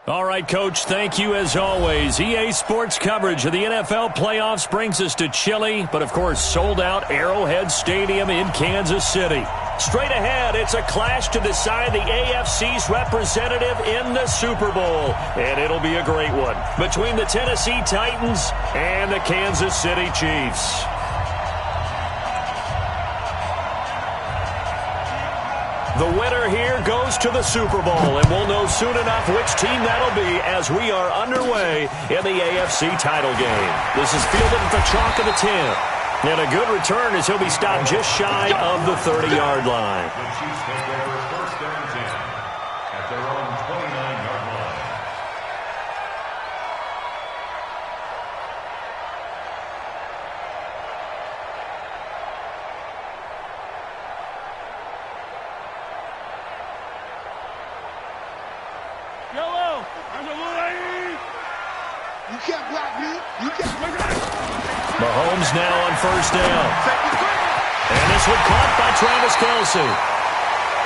All right, Coach, thank you as always. EA Sports coverage of the NFL playoffs brings us to chilly, but of course sold-out Arrowhead Stadium in Kansas City. Straight ahead, it's a clash to decide the AFC's representative in the Super Bowl. And it'll be a great one between the Tennessee Titans and the Kansas City Chiefs. The winner here goes to the Super Bowl, and we'll know soon enough which team that'll be as we are underway in the AFC title game. This is fielded at the chalk of the 10. And a good return as he'll be stopped just shy of the 30-yard line. The Chiefs take over first and 10 at their own 29-yard line. Yellow! You can't block me. You can't. Mahomes now on first down. And this one caught by Travis Kelce.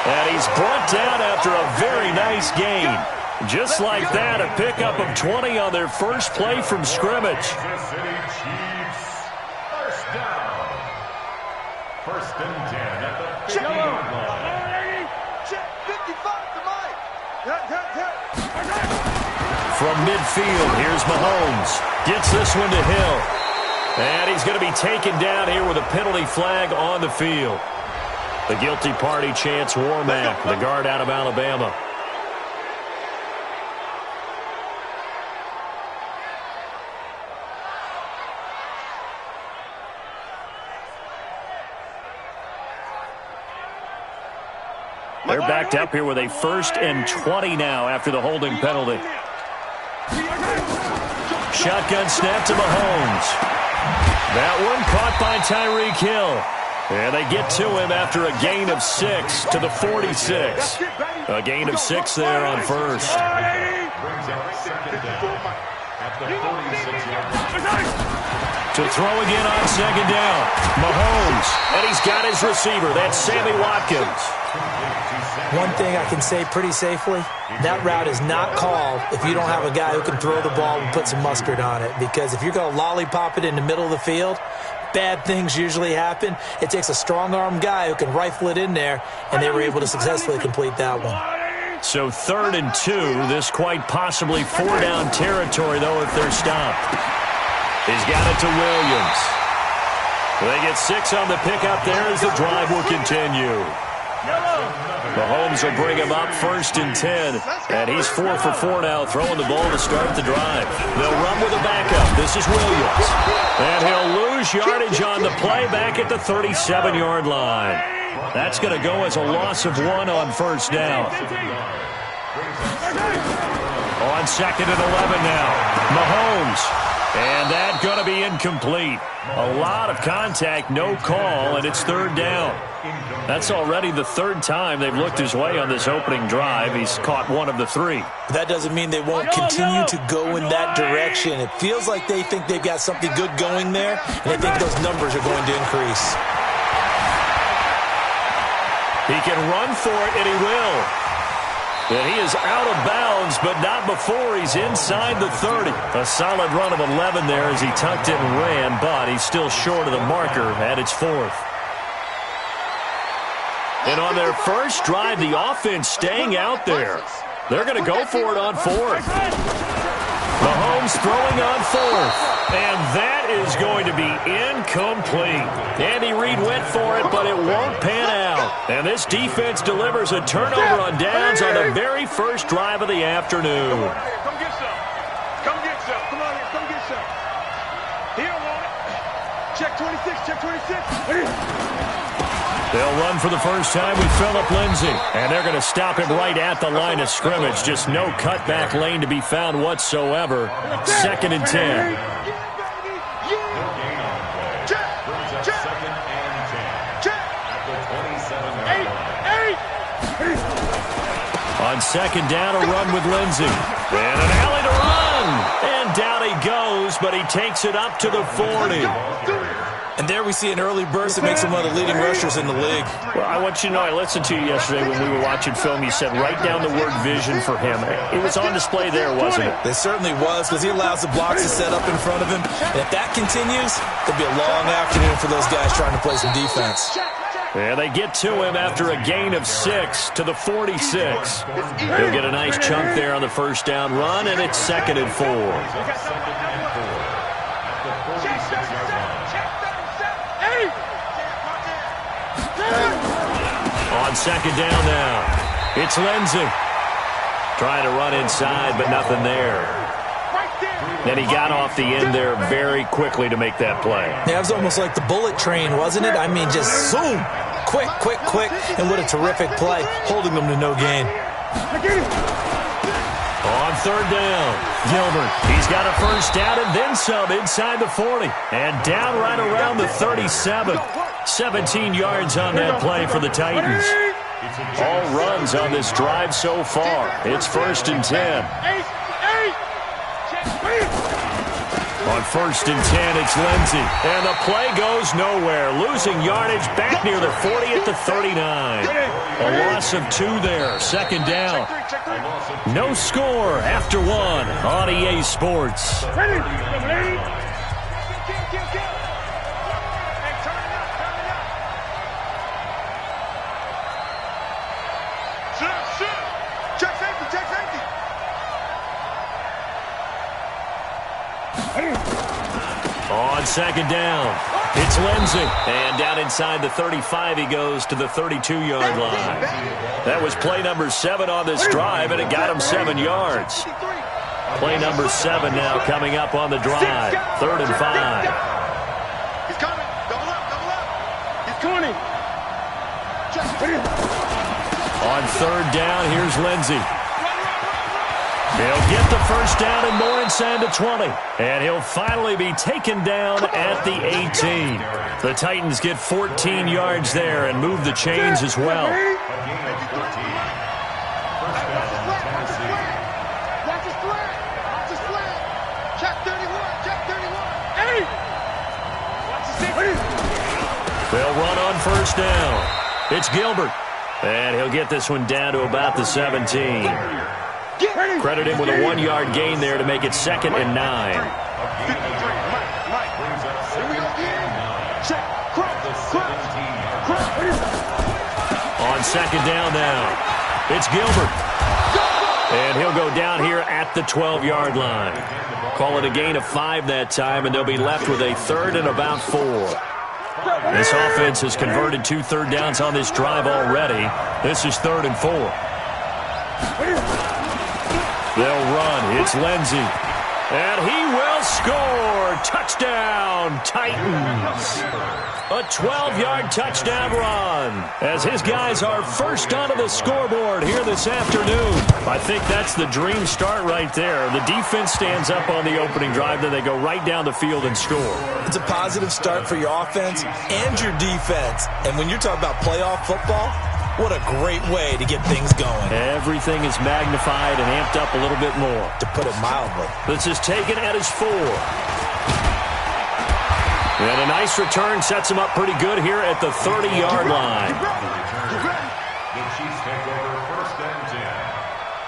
And he's brought down after a very nice gain. Just like that, a pickup of 20 on their first play from scrimmage. Kansas City Chiefs, first down. First and 10 at the 50-yard line. Check 55 to Mike. From midfield, here's Mahomes. Gets this one to Hill. And he's going to be taken down here with a penalty flag on the field. The guilty party, Chance Warmack, the guard out of Alabama. They're backed up here with a 1st and 20 now after the holding penalty. Shotgun snap to Mahomes. That one caught by Tyreek Hill. And they get to him after a gain of 6 to the 46. A gain of 6 there on first. To throw again on second down. Mahomes. And he's got his receiver. That's Sammy Watkins. One thing I can say pretty safely, that route is not called if you don't have a guy who can throw the ball and put some mustard on it. Because if you're going to lollipop it in the middle of the field, bad things usually happen. It takes a strong-arm guy who can rifle it in there, and they were able to successfully complete that one. So 3rd and 2, this quite possibly 4-down territory, though, if they're stopped. He's got it to Williams. They get 6 on the pickup there as the drive will continue. Mahomes will bring him up 1st and 10. And he's 4 for 4 now, throwing the ball to start the drive. They'll run with a backup. This is Williams. And he'll lose yardage on the play back at the 37-yard line. That's going to go as a loss of 1 on first down. On 2nd and 11 now. Mahomes. And that's going to be incomplete. A lot of contact, no call, and it's 3rd down. That's already the 3rd time they've looked his way on this opening drive. He's caught 1 of the 3. That doesn't mean they won't continue to go in that direction. It feels like they think they've got something good going there, and they think those numbers are going to increase. He can run for it, and he will. And he is out of bounds, but not before he's inside the 30. A solid run of 11 there as he tucked it and ran, but he's still short of the marker at its 4th. And on their first drive, the offense staying out there. They're going to go for it on 4th. Mahomes throwing on 4th. And that is going to be incomplete. Andy Reid went for it, but it won't pan out. And this defense delivers a turnover on downs on the very first drive of the afternoon. Come get some. Come get some. Come on here. Come get some. He don't want it. Check 26. Check 26. They'll run for the first time with Phillip Lindsay. And they're going to stop him right at the line of scrimmage. Just no cutback lane to be found whatsoever. 2nd and 10. On 2nd down, a run with Lindsay. And an alley to run. And down he goes, but he takes it up to the 40. And there we see an early burst that makes him one of the leading rushers in the league. Well, I want you to know, I listened to you yesterday when we were watching film. You said write down the word vision for him. It was on display there, wasn't it? It certainly was, because he allows the blocks to set up in front of him. And if that continues, it'll be a long afternoon for those guys trying to play some defense. Yeah, they get to him after a gain of 6 to the 46. He'll get a nice chunk there on the first down run, and it's 2nd and 4. On 2nd down now, it's Lindsey. Trying to run inside, but nothing there. Then he got off the end there very quickly to make that play. Yeah, it was almost like the bullet train, wasn't it? I mean, just zoom. Quick, quick, quick. And what a terrific play, holding them to no gain. On 3rd down, Gilbert. He's got a first down and then some inside the 40. And down right around the 37. 17 yards on that play for the Titans. All runs on this drive so far. It's 1st and 10. On 1st and 10, it's Lindsey. And the play goes nowhere. Losing yardage back near the 40 at the 39. A loss of 2 there. 2nd down. No score after 1 on EA Sports. On 2nd down, it's Lindsey. And down inside the 35, he goes to the 32-yard line. That was play number 7 on this drive, and it got him 7 yards. Play number 7 now coming up on the drive. 3rd and 5. He's coming. Double up, double up. He's coming. On 3rd down, here's Lindsey. He'll get the first down and more inside the 20. And he'll finally be taken down at the 18. The Titans get 14 yards there and move the chains as well. They'll run on first down. It's Gilbert. And he'll get this one down to about the 17. Credit him with a 1-yard gain there to make it 2nd and 9. On 2nd down now, it's Gilbert. And he'll go down here at the 12-yard line. Call it a gain of 5 that time, and they'll be left with a 3rd and about 4. This offense has converted 2 third downs on this drive already. This is 3rd and 4. They'll run. It's Lindsey. And he will score. Touchdown, Titans. A 12-yard touchdown run as his guys are first onto the scoreboard here this afternoon. I think that's the dream start right there. The defense stands up on the opening drive, then they go right down the field and score. It's a positive start for your offense and your defense. And when you're talking about playoff football, what a great way to get things going. Everything is magnified and amped up a little bit more. To put it mildly. This is taken at his 4. And a nice return sets him up pretty good here at the 30-yard line. The Chiefs take over 1st and 10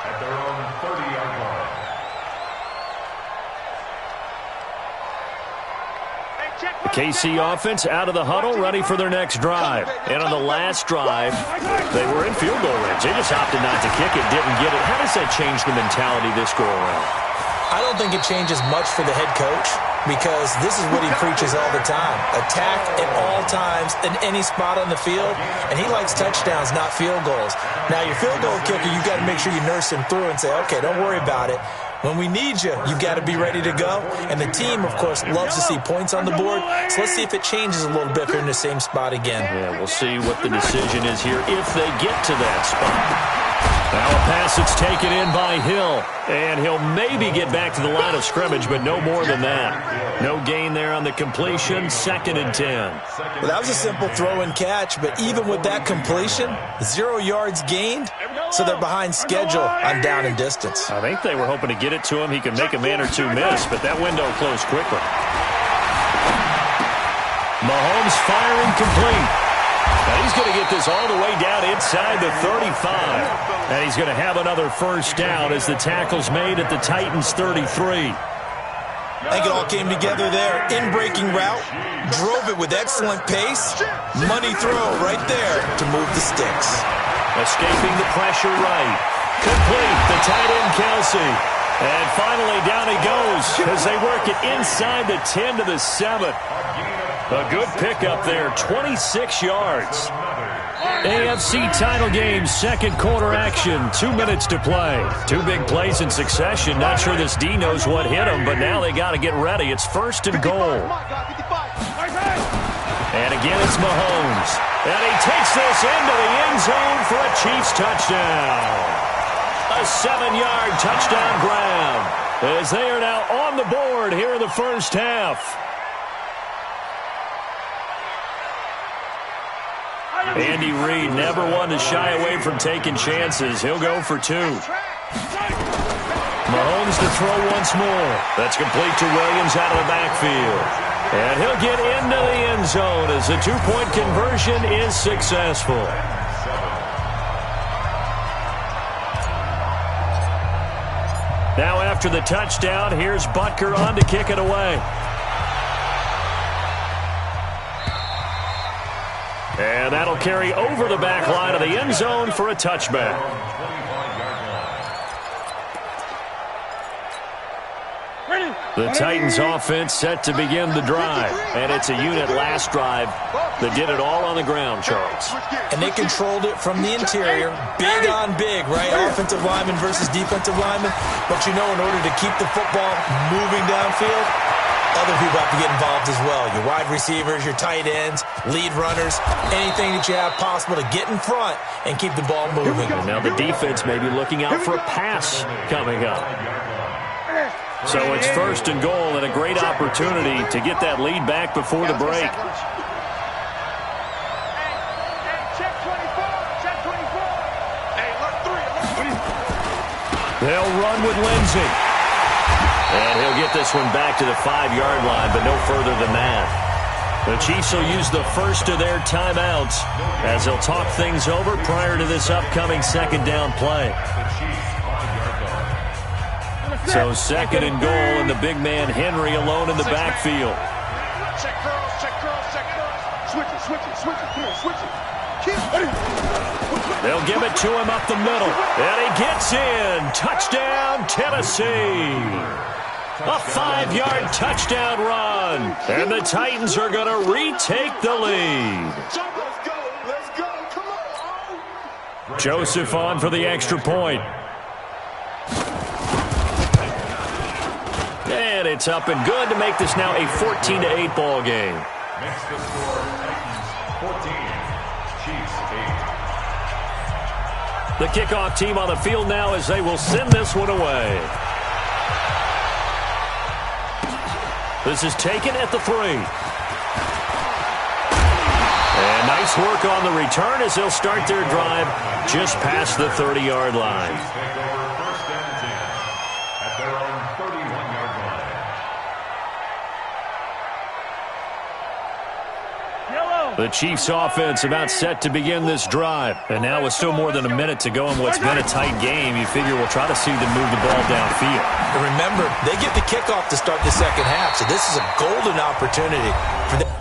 at their own 30-yard line. The KC offense out of the huddle, ready for their next drive. And on the last drive, they were in field goal range. They just opted not to kick it, didn't get it. How does that change the mentality this go-around? I don't think it changes much for the head coach, because this is what he preaches all the time. Attack at all times in any spot on the field, and he likes touchdowns, not field goals. Now, your field goal kicker, you've got to make sure you nurse him through and say, okay, don't worry about it. When we need you, you've got to be ready to go. And the team, of course, loves to see points on the board. So let's see if it changes a little bit if they're in the same spot again. Yeah, we'll see what the decision is here if they get to that spot. Now a pass that's taken in by Hill. And he'll maybe get back to the line of scrimmage, but no more than that. No gain there on the completion. 2nd and 10. Well, that was a simple throw and catch, but even with that completion, 0 yards gained, so they're behind schedule on down and distance. I think they were hoping to get it to him. He could make a man or two miss, but that window closed quickly. Mahomes firing complete. And he's going to get this all the way down inside the 35. And he's going to have another first down as the tackle's made at the Titans' 33. I think it all came together there. In-breaking route, drove it with excellent pace. Money throw right there to move the sticks. Escaping the pressure right. Complete, the tight end Kelsey. And finally down he goes as they work it inside the 10 to the 7. A good pickup there, 26 yards. AFC title game, second quarter action, 2 minutes to play. 2 big plays in succession. Not sure this D knows what hit him, but now they got to get ready. It's first and goal. And again, it's Mahomes. And he takes this into the end zone for a Chiefs touchdown. A 7-yard touchdown grab as they are now on the board here in the first half. Andy Reid never one to shy away from taking chances. He'll go for 2. Mahomes to throw once more. That's complete to Williams out of the backfield. And he'll get into the end zone as the 2-point conversion is successful. Now after the touchdown, here's Butker on to kick it away. And that'll carry over the back line of the end zone for a touchback. The Titans offense set to begin the drive. And it's a unit last drive that did it all on the ground, Charles. And they controlled it from the interior. Big on big, right? Offensive lineman versus defensive lineman. But you know, in order to keep the football moving downfield, other people have to get involved as well. Your wide receivers, your tight ends, lead runners, anything that you have possible to get in front and keep the ball moving. And now the defense may be looking out for a pass coming up. So it's first and goal and a great opportunity to get that lead back before the break. They'll run with Lindsey. And he'll get this one back to the 5-yard line, but no further than that. The Chiefs will use the first of their timeouts as they'll talk things over prior to this upcoming second down play. So second and goal, and the big man Henry alone in the backfield. Check curls, check curls, check curls. Switch it, switch it, switch it. Come on, switch it. They'll give it to him up the middle. And he gets in. Touchdown, Tennessee. A 5-yard touchdown run. And the Titans are going to retake the lead. Let's go. Come on. Joseph on for the extra point. And it's up and good to make this now a 14-8 ball game. Makes the score Titans 14, Chiefs 8. The kickoff team on the field now as they will send this one away. This is taken at the 3. And nice work on the return as they'll start their drive just past the 30-yard line. Chiefs take over first and 10 at their own 31-yard line. The Chiefs offense about set to begin this drive. And now with still more than a minute to go in what's been a tight game, you figure we'll try to see them move the ball downfield. And remember, they get the kickoff to start the second half, so this is a golden opportunity for them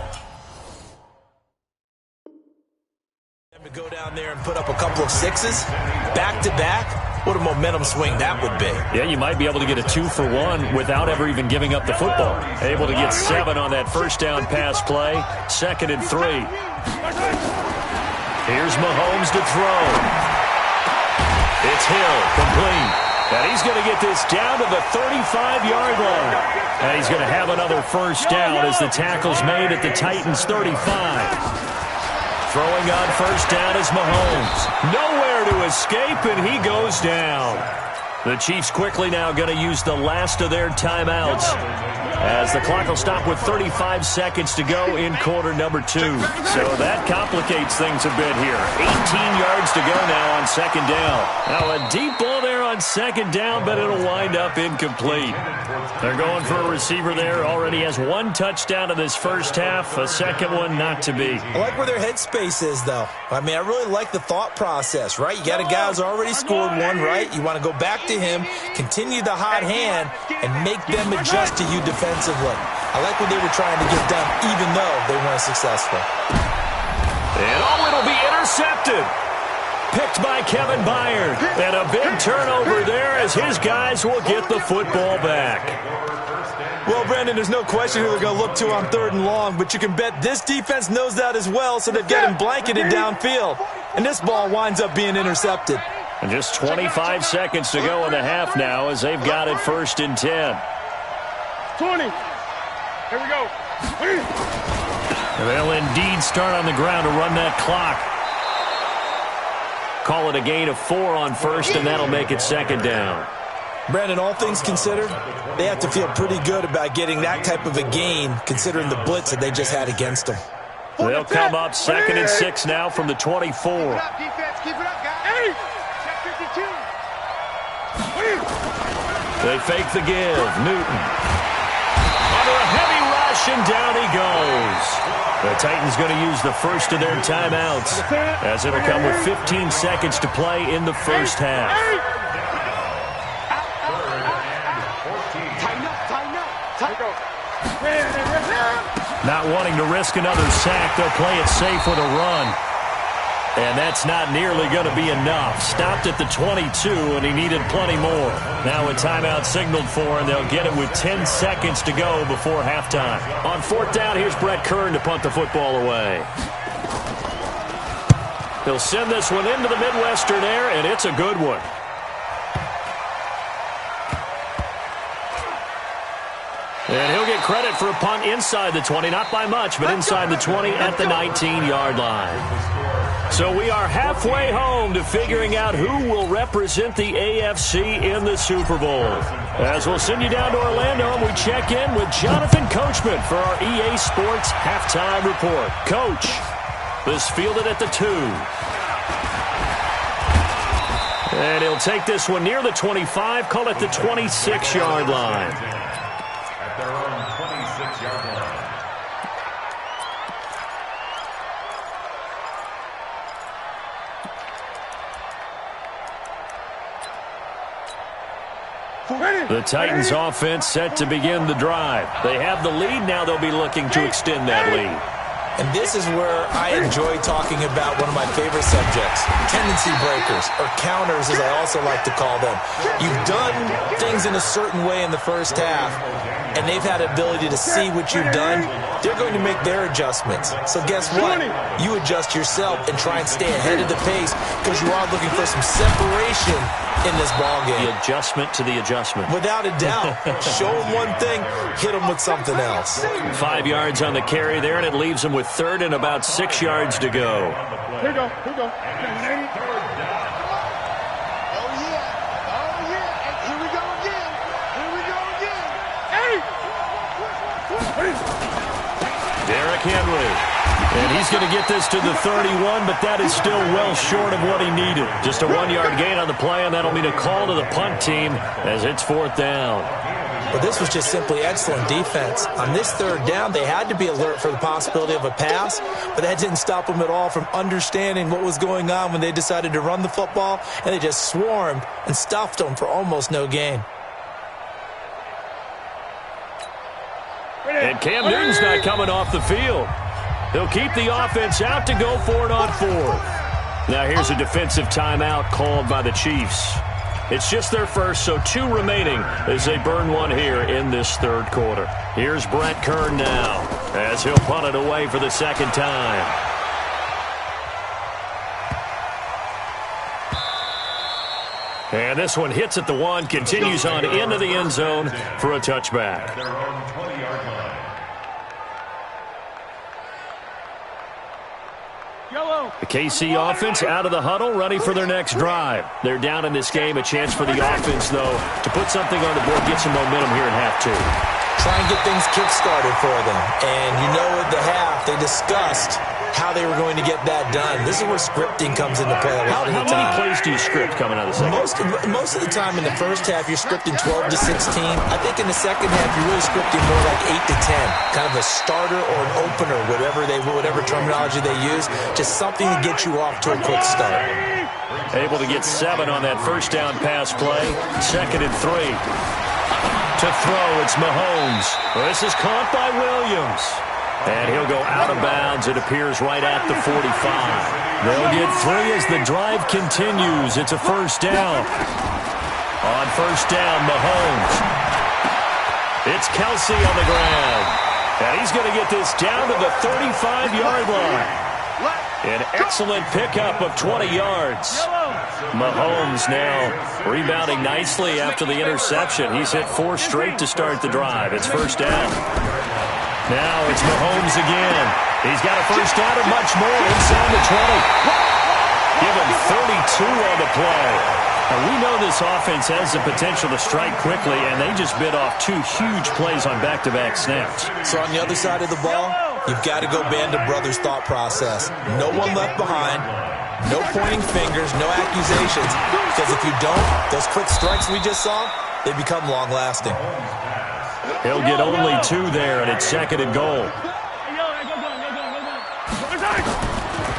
to go down there and put up a couple of 6s back-to-back. What a momentum swing that would be. Yeah, you might be able to get a 2-for-1 without ever even giving up the football. Able to get 7 on that first down pass play. Second and 3. Here's Mahomes to throw. It's Hill, complete. And he's going to get this down to the 35-yard line. And he's going to have another first down as the tackle's made at the Titans' 35. Throwing on first down is Mahomes. Nowhere to escape, and he goes down. The Chiefs quickly now going to use the last of their timeouts as the clock will stop with 35 seconds to go in quarter number 2. So that complicates things a bit here. 18 yards to go now on second down. Now a deep ball there on second down, but it'll wind up incomplete. They're going for a receiver there. Already has 1 touchdown in this first half. A second one not to be. I like where their headspace is, though. I mean, I really like the thought process, right? You got a guy who's already scored one, right? You want to go back to him, continue the hot hand, and make them adjust to you defensively. I like what they were trying to get done, even though they weren't successful. And it'll be intercepted. Picked by Kevin Byard. And a big turnover there as his guys will get the football back. Well, Brandon, there's no question who they're going to look to on 3rd and long, but you can bet this defense knows that as well, so they've got him blanketed downfield. And this ball winds up being intercepted. And just 25 seconds to go in the half now as they've got it 1st and 10. 20. Here we go. They'll indeed start on the ground to run that clock. Call it a gain of 4 on 1st, and that'll make it 2nd down. Brandon, all things considered, they have to feel pretty good about getting that type of a gain, considering the blitz that they just had against them. They'll come up 2nd and 6 now from the 24. Keep it up, defense. Keep it up, guys. Check 52. They fake the give. Newton. Under a heavy rush, and down he goes. The Titans going to use the first of their timeouts, as it'll come with 15 seconds to play in the first half. Not wanting to risk another sack, they'll play it safe with a run. And that's not nearly going to be enough. Stopped at the 22, and he needed plenty more. Now a timeout signaled for, and they'll get it with 10 seconds to go before halftime. On 4th down, here's Brett Kern to punt the football away. He'll send this one into the Midwestern air, and it's a good one. And he'll get credit for a punt inside the 20, not by much, but inside the 20 at the 19-yard line. So we are halfway home to figuring out who will represent the AFC in the Super Bowl. As we'll send you down to Orlando, and we check in with Jonathan Coachman for our EA Sports Halftime Report. Coach, this fielded at the 2. And he'll take this one near the 25, call it the 26-yard line. Their own 26-yard line. The Titans offense set to begin the drive. They have the lead. Now they'll be looking to extend that lead. And this is where I enjoy talking about one of my favorite subjects, tendency breakers, or counters as I also like to call them. You've done things in a certain way in the first half, and they've had the ability to see what you've done. They're going to make their adjustments. So guess what? You adjust yourself and try and stay ahead of the pace because you are looking for some separation in this ballgame. The adjustment to the adjustment. Without a doubt. Show them one thing, hit them with something else. 5 yards on the carry there, and it leaves them with 3rd and about 6 yards to go. Here we go. Here we go. Derrick Henry. And he's going to get this to the 31, but that is still well short of what he needed. Just a 1-yard gain on the play, and that'll mean a call to the punt team as it's 4th down. But this was just simply excellent defense. On this 3rd down, they had to be alert for the possibility of a pass, but that didn't stop them at all from understanding what was going on when they decided to run the football, and they just swarmed and stuffed them for almost no gain. And Cam Newton's not coming off the field. He'll keep the offense out to go for it on 4th. Now here's a defensive timeout called by the Chiefs. It's just their first, so 2 remaining as they burn one here in this 3rd quarter. Here's Brett Kern now as he'll punt it away for the 2nd time. And this one hits at the 1, continues on into the end zone for a touchback. Their own 20-yard line. Yellow. The KC offense out of the huddle, ready for their next drive. They're down in this game. A chance for the offense, though, to put something on the board, get some momentum here in half two. Try and get things kick-started for them. And you know at the half, they discussed how they were going to get that done. This is where scripting comes into play a lot of the time. How many plays do you script coming out of the second? Most of the time in the first half, you're scripting 12 to 16. I think in the second half, you're really scripting more like 8 to 10. Kind of a starter or an opener, whatever terminology they use. Just something to get you off to a quick start. Able to get 7 on that first down pass play. 2nd and 3. To throw, it's Mahomes. This is caught by Williams. And he'll go out of bounds, it appears, right at the 45. They'll get 3 as the drive continues. It's a first down. On first down, Mahomes. It's Kelsey on the ground. And he's going to get this down to the 35-yard line. An excellent pickup of 20 yards. Mahomes now rebounding nicely after the interception. He's hit 4 straight to start the drive. It's first down. Now it's Mahomes again. He's got a first down and much more inside the 20. Give him 32 on the play. Now, we know this offense has the potential to strike quickly, and they just bit off 2 huge plays on back-to-back snaps. So on the other side of the ball, you've got to go band of brothers thought process. No one left behind. No pointing fingers, no accusations. Because if you don't, those quick strikes we just saw, they become long-lasting. He'll get only 2 there, and it's 2nd and goal.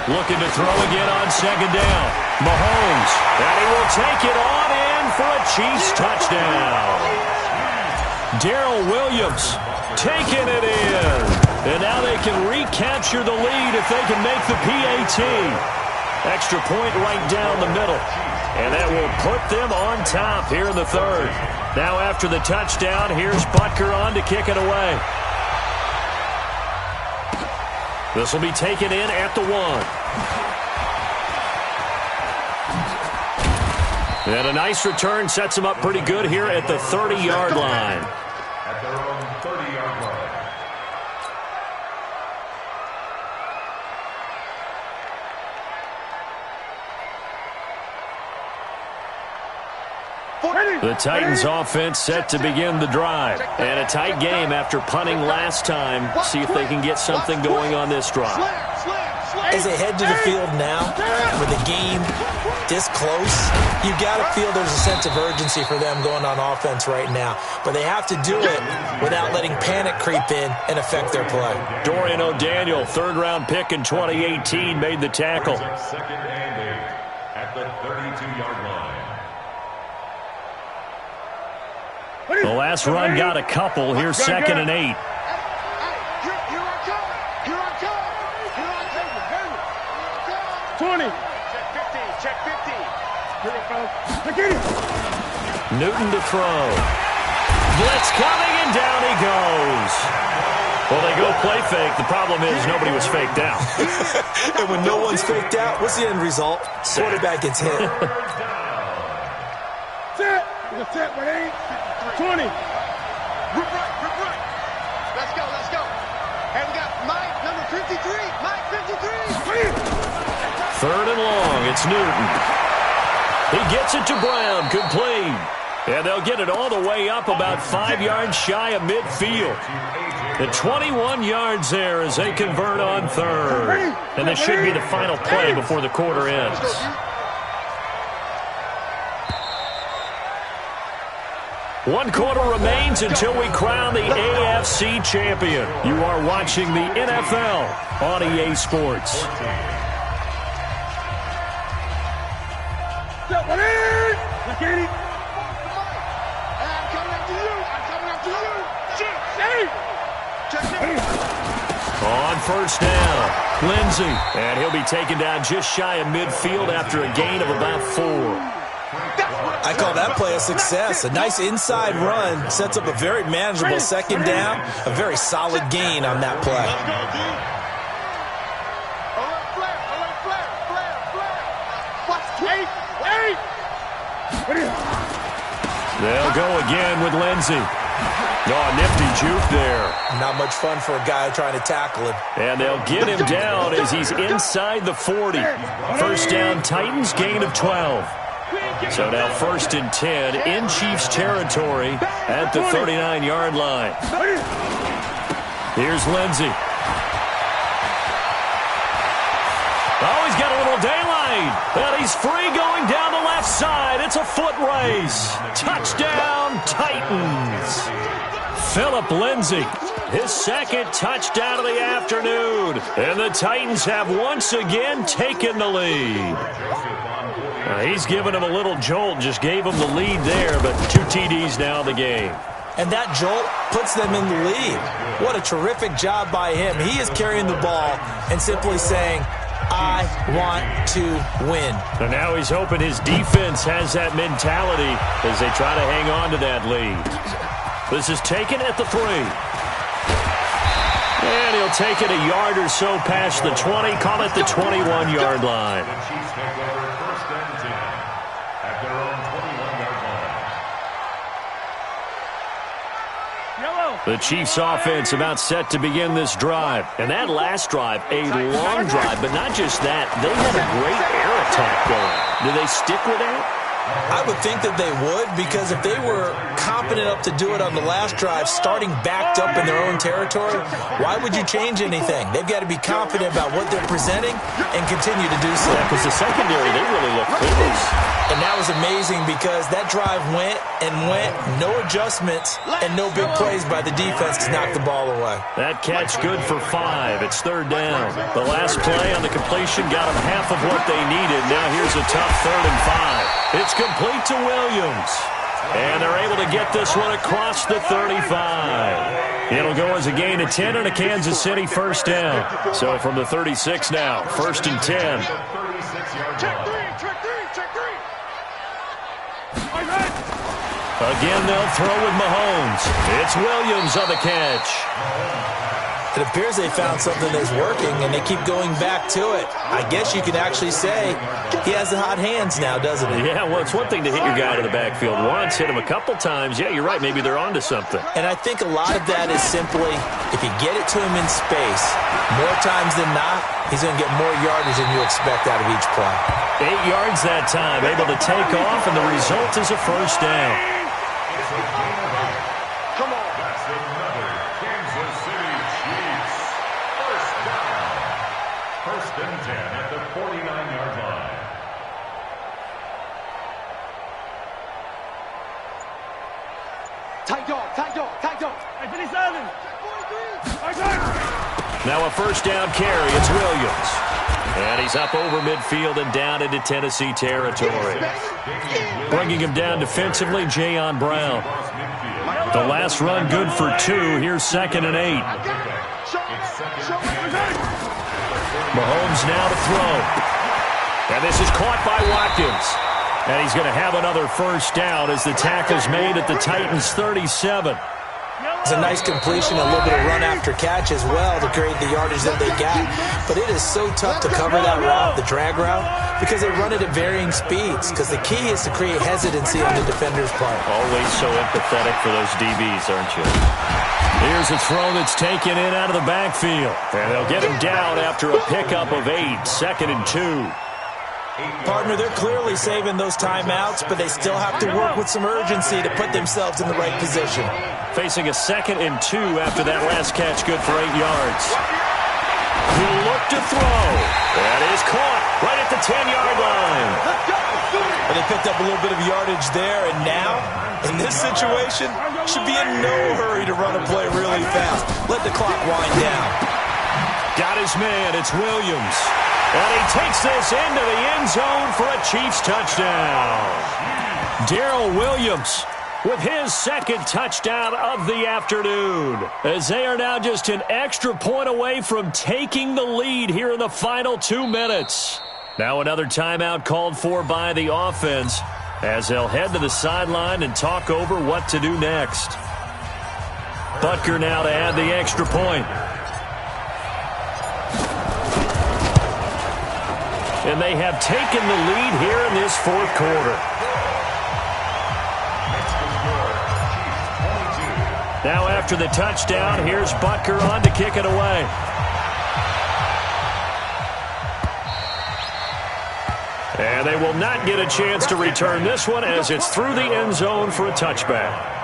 Looking to throw again on 2nd down. Mahomes, and he will take it on in for a Chiefs touchdown. Darrell Williams taking it in. And now they can recapture the lead if they can make the PAT. Extra point right down the middle. And that will put them on top here in the 3rd. Now after the touchdown, here's Butker on to kick it away. This will be taken in at the 1. And a nice return sets him up pretty good here at the 30-yard line. At their own 30-yard line. The Titans offense set to begin the drive. And a tight game after punting last time. See if they can get something going on this drive. As they head to the field now, with the game this close, you've got to feel there's a sense of urgency for them going on offense right now. But they have to do it without letting panic creep in and affect their play. Dorian O'Daniel, 3rd-round pick in 2018, made the tackle. 2nd and 8 at the 32-yard line. The last run got a couple. Here's 2nd and 8. Here I come. Here I come. Here I come. 20. Check 15. Here it goes. Look at it. Newton to throw. Blitz coming, and down he goes. Well, they go play fake. The problem is nobody was faked out. And when no one's faked out, what's the end result? Quarterback gets hit. Set. Set with 8. 20. Rip right. Let's go. And we got Mike, number 53. Mike, 53. 3rd and long. It's Newton. He gets it to Brown. Complete. And they'll get it all the way up about 5 yards shy of midfield. The 21 yards there as they convert on 3rd. And this should be the final play before the quarter ends. One quarter remains until we crown the AFC champion. You are watching the NFL on EA Sports. On first down, Lindsey. And he'll be taken down just shy of midfield after a gain of about 4. I call that play a success. A nice inside run sets up a very manageable 2nd down. A very solid gain on that play. They'll go again with Lindsey. Oh, nifty juke there. Not much fun for a guy trying to tackle him. And they'll get him down as he's inside the 40. First down, Titans, gain of 12. So now 1st and 10 in Chiefs territory at the 39-yard line. Here's Lindsey. Oh, he's got a little daylight. And he's free going down the left side. It's a foot race. Touchdown, Titans. Phillip Lindsay, his 2nd touchdown of the afternoon. And the Titans have once again taken the lead. He's given him a little jolt, just gave him the lead there, but 2 TDs now in the game. And that jolt puts them in the lead. What a terrific job by him. He is carrying the ball and simply saying, I want to win. And now he's hoping his defense has that mentality as they try to hang on to that lead. This is taken at the 3. And he'll take it a yard or so past the 20, call it the 21-yard line. The Chiefs take over 1st and 10 at their own 21-yard line. The Chiefs offense about set to begin this drive. And that last drive, a long drive, but not just that. They had a great air attack going. Do they stick with that? I would think that they would, because if they were competent enough to do it on the last drive, starting backed up in their own territory, why would you change anything? They've got to be confident about what they're presenting and continue to do so. Yeah, because the secondary, they really look clueless. And that was amazing because that drive went and went, no adjustments and no big plays by the defense to knock the ball away. That catch good for 5. It's 3rd down. The last play on the completion got them half of what they needed. Now here's a tough 3rd and 5. It's complete to Williams. And they're able to get this one across the 35. It'll go as a gain of 10 and a Kansas City 1st down. So from the 36 now, 1st and 10. Check 3, check 3, check 3. Again, they'll throw with Mahomes. It's Williams on the catch. It appears they found something that's working, and they keep going back to it. I guess you could actually say he has the hot hands now, doesn't he? Yeah, well, it's one thing to hit your guy to the backfield once, hit him a couple times. Yeah, you're right. Maybe they're onto something. And I think a lot of that is simply, if you get it to him in space, more times than not, he's going to get more yardage than you expect out of each play. 8 yards that time, able to take off, and the result is a 1st down. Come on. That's another Kansas City Chiefs 1st down. 1st and 10 at the 49-yard line. Tight dog, tight dog, tight dog. Now a 1st down carry. It's Williams. And he's up over midfield and down into Tennessee territory. Bringing him down defensively, Jayon Brown. The last run good for 2. Here's 2nd and 8. Mahomes now to throw. And this is caught by Watkins. And he's going to have another 1st down as the tackle's made at the Titans' 37. It's a nice completion, a little bit of run after catch as well to create the yardage that they got. But it is so tough to cover that route, the drag route, because they run it at varying speeds. Because the key is to create hesitancy on the defender's part. Always so empathetic for those DBs, aren't you? Here's a throw that's taken in out of the backfield. And they'll get him down after a pickup of 8, 2nd and 2. Partner, they're clearly saving those timeouts, but they still have to work with some urgency to put themselves in the right position. Facing a 2nd and 2 after that last catch, good for 8 yards. He'll look to throw. That is caught right at the 10-yard line. And they picked up a little bit of yardage there, and now, in this situation, should be in no hurry to run a play really fast. Let the clock wind down. Got his man. It's Williams. And he takes this into the end zone for a Chiefs touchdown. Darrell Williams with his 2nd touchdown of the afternoon, as they are now just an extra point away from taking the lead here in the final 2 minutes. Now another timeout called for by the offense as they'll head to the sideline and talk over what to do next. Butker now to add the extra point. And they have taken the lead here in this 4th quarter. Now after the touchdown, here's Butker on to kick it away. And they will not get a chance to return this one as it's through the end zone for a touchback.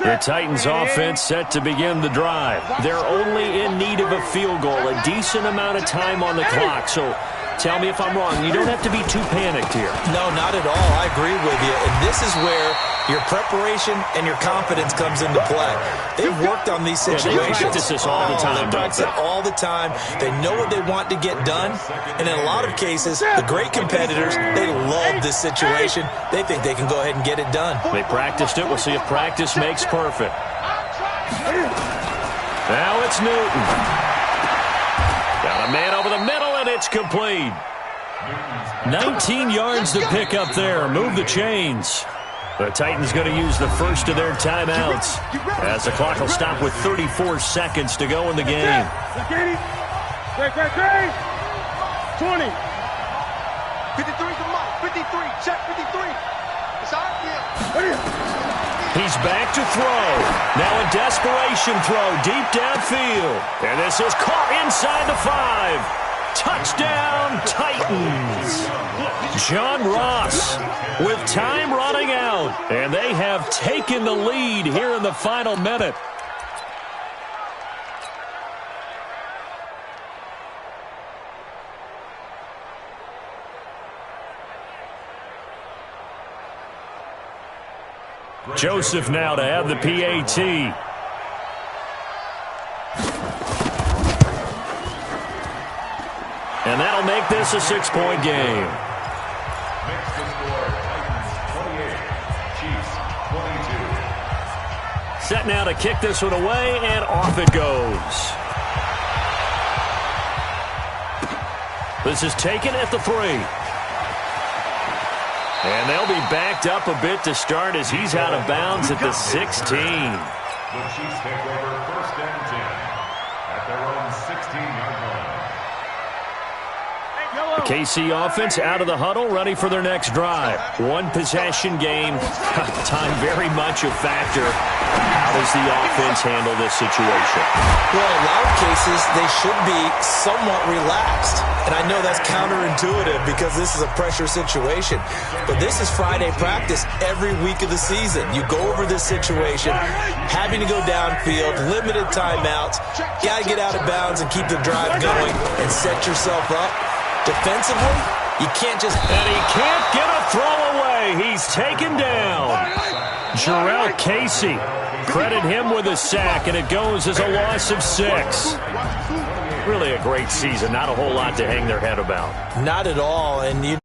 The Titans offense set to begin the drive. They're only in need of a field goal, a decent amount of time on the clock. So tell me if I'm wrong. You don't have to be too panicked here. No, not at all. I agree with you. And this is where your preparation and your confidence comes into play. They've worked on these situations. They practice this all the time. They practice it all the time. They know what they want to get done. And in a lot of cases, the great competitors, they love this situation. They think they can go ahead and get it done. They practiced it. We'll see if practice makes perfect. Now it's Newton. Got a man over the middle, and it's complete. 19 yards to pick up there. Move the chains. The Titans going to use the first of their timeouts as the clock will stop with 34 seconds to go in the game. 20. 53's the mark. 53. Check 53. It's our deal. He's back to throw. Now a desperation throw deep downfield. And this is caught inside the 5. Touchdown, Titans. John Ross with time running out. And they have taken the lead here in the final minute. Joseph now to have the PAT. And that'll make this a 6-point game. Makes the score Titans 28, Chiefs 22. Set now to kick this one away, and off it goes. This is taken at the 3. And they'll be backed up a bit to start as he's out of bounds at the 16. The Chiefs take over 1st and 10 at their own 16-yard line. The KC offense out of the huddle, ready for their next drive. One possession game. Time very much a factor. How does the offense handle this situation? Well, in a lot of cases, they should be somewhat relaxed. And I know that's counterintuitive because this is a pressure situation. But this is Friday practice every week of the season. You go over this situation, having to go downfield, limited timeouts, got to get out of bounds and keep the drive going and set yourself up. Defensively, you can't just... And he can't get a throw away. He's taken down. Jarrell Casey. Credit him with a sack, and it goes as a loss of 6. Really a great season. Not a whole lot to hang their head about. Not at all, and you...